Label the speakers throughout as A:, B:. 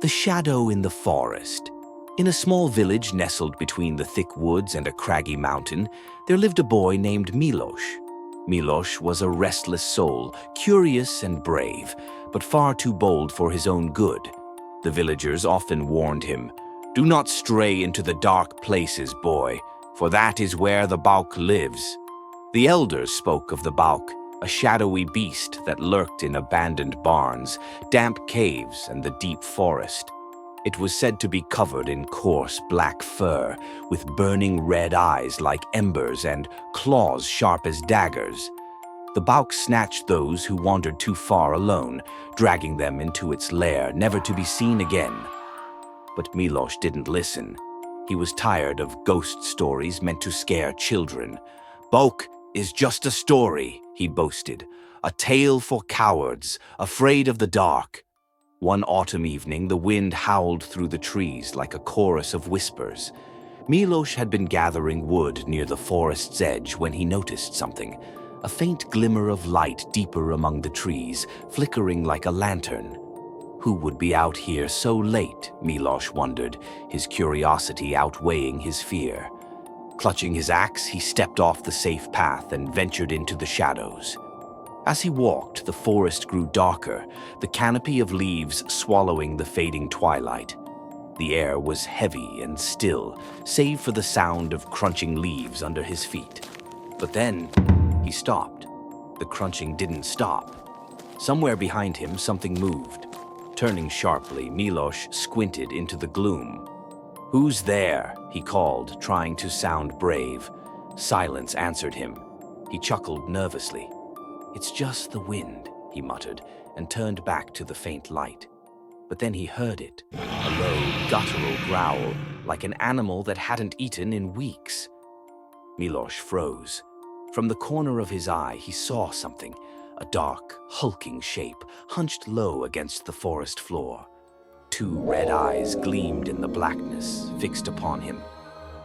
A: The shadow in the forest. In a small village nestled between the thick woods and a craggy mountain, there lived a boy named Milos. Milos was a restless soul, curious and brave, but far too bold for his own good. The villagers often warned him, "Do not stray into the dark places, boy, for that is where the Bauk lives." The elders spoke of the Bauk, a shadowy beast that lurked in abandoned barns, damp caves, and the deep forest. It was said to be covered in coarse black fur, with burning red eyes like embers and claws sharp as daggers. The Bauk snatched those who wandered too far alone, dragging them into its lair, never to be seen again. But Milos didn't listen. He was tired of ghost stories meant to scare children. "Bauk is just a story," he boasted, "a tale for cowards, afraid of the dark." One autumn evening, the wind howled through the trees like a chorus of whispers. Milos had been gathering wood near the forest's edge when he noticed something, a faint glimmer of light deeper among the trees, flickering like a lantern. Who would be out here so late, Milos wondered, his curiosity outweighing his fear. Clutching his axe, he stepped off the safe path and ventured into the shadows. As he walked, the forest grew darker, the canopy of leaves swallowing the fading twilight. The air was heavy and still, save for the sound of crunching leaves under his feet. But then, he stopped. The crunching didn't stop. Somewhere behind him, something moved. Turning sharply, Milos squinted into the gloom. "Who's there?" he called, trying to sound brave. Silence answered him. He chuckled nervously. "It's just the wind," he muttered, and turned back to the faint light. But then he heard it, a low, guttural growl, like an animal that hadn't eaten in weeks. Milos froze. From the corner of his eye, he saw something, a dark, hulking shape, hunched low against the forest floor. Two red eyes gleamed in the blackness, fixed upon him.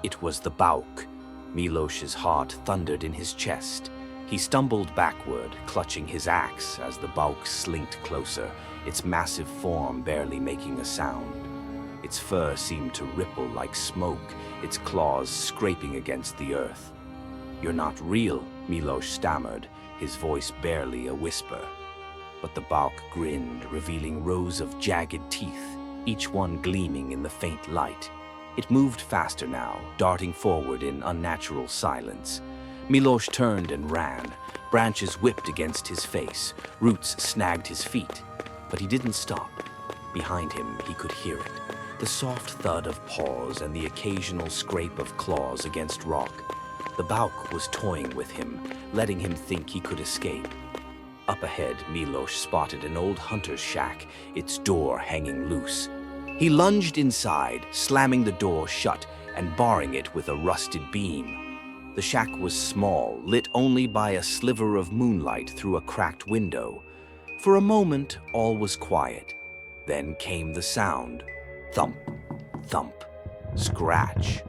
A: It was the Bauk. Milos's heart thundered in his chest. He stumbled backward, clutching his axe as the Bauk slinked closer, its massive form barely making a sound. Its fur seemed to ripple like smoke, its claws scraping against the earth. "You're not real," Milos stammered, his voice barely a whisper. But the Bauk grinned, revealing rows of jagged teeth, each one gleaming in the faint light. It moved faster now, darting forward in unnatural silence. Milos turned and ran. Branches whipped against his face, roots snagged his feet. But he didn't stop. Behind him, he could hear it, the soft thud of paws and the occasional scrape of claws against rock. The Bauk was toying with him, letting him think he could escape. Up ahead, Milos spotted an old hunter's shack, its door hanging loose. He lunged inside, slamming the door shut and barring it with a rusted beam. The shack was small, lit only by a sliver of moonlight through a cracked window. For a moment, all was quiet. Then came the sound. Thump, thump, scratch.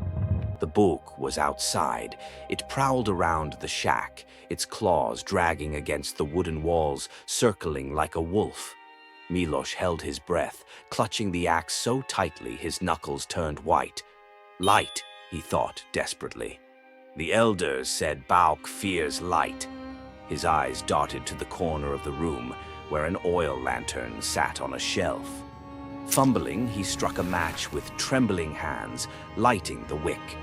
A: The Bauk was outside. It prowled around the shack, its claws dragging against the wooden walls, circling like a wolf. Milos held his breath, clutching the axe so tightly his knuckles turned white. "Light," he thought desperately. "The elders said Bauk fears light." His eyes darted to the corner of the room, where an oil lantern sat on a shelf. Fumbling, he struck a match with trembling hands, lighting the wick.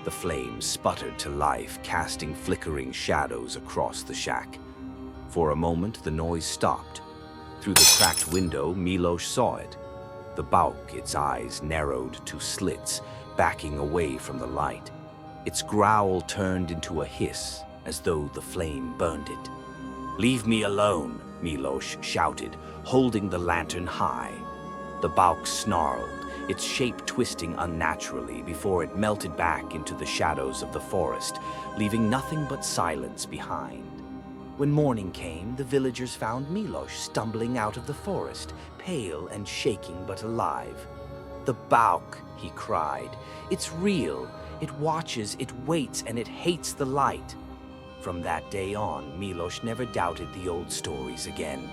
A: The flames sputtered to life, casting flickering shadows across the shack. For a moment, the noise stopped. Through the cracked window, Milos saw it. The Bauk, its eyes narrowed to slits, backing away from the light. Its growl turned into a hiss, as though the flame burned it. "Leave me alone," Milos shouted, holding the lantern high. The Bauk snarled, its shape twisting unnaturally before it melted back into the shadows of the forest, leaving nothing but silence behind. When morning came, the villagers found Milos stumbling out of the forest, pale and shaking but alive. "The Bauk," he cried. "It's real. It watches, it waits, and it hates the light." From that day on, Milos never doubted the old stories again.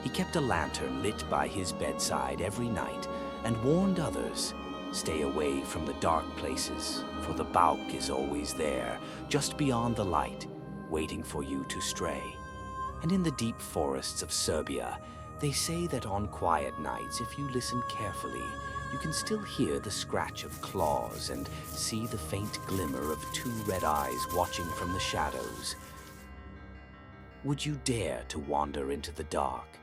A: He kept a lantern lit by his bedside every night, and warned others, "Stay away from the dark places, for the Bauk is always there, just beyond the light, waiting for you to stray." And in the deep forests of Serbia, they say that on quiet nights, if you listen carefully, you can still hear the scratch of claws and see the faint glimmer of two red eyes watching from the shadows. Would you dare to wander into the dark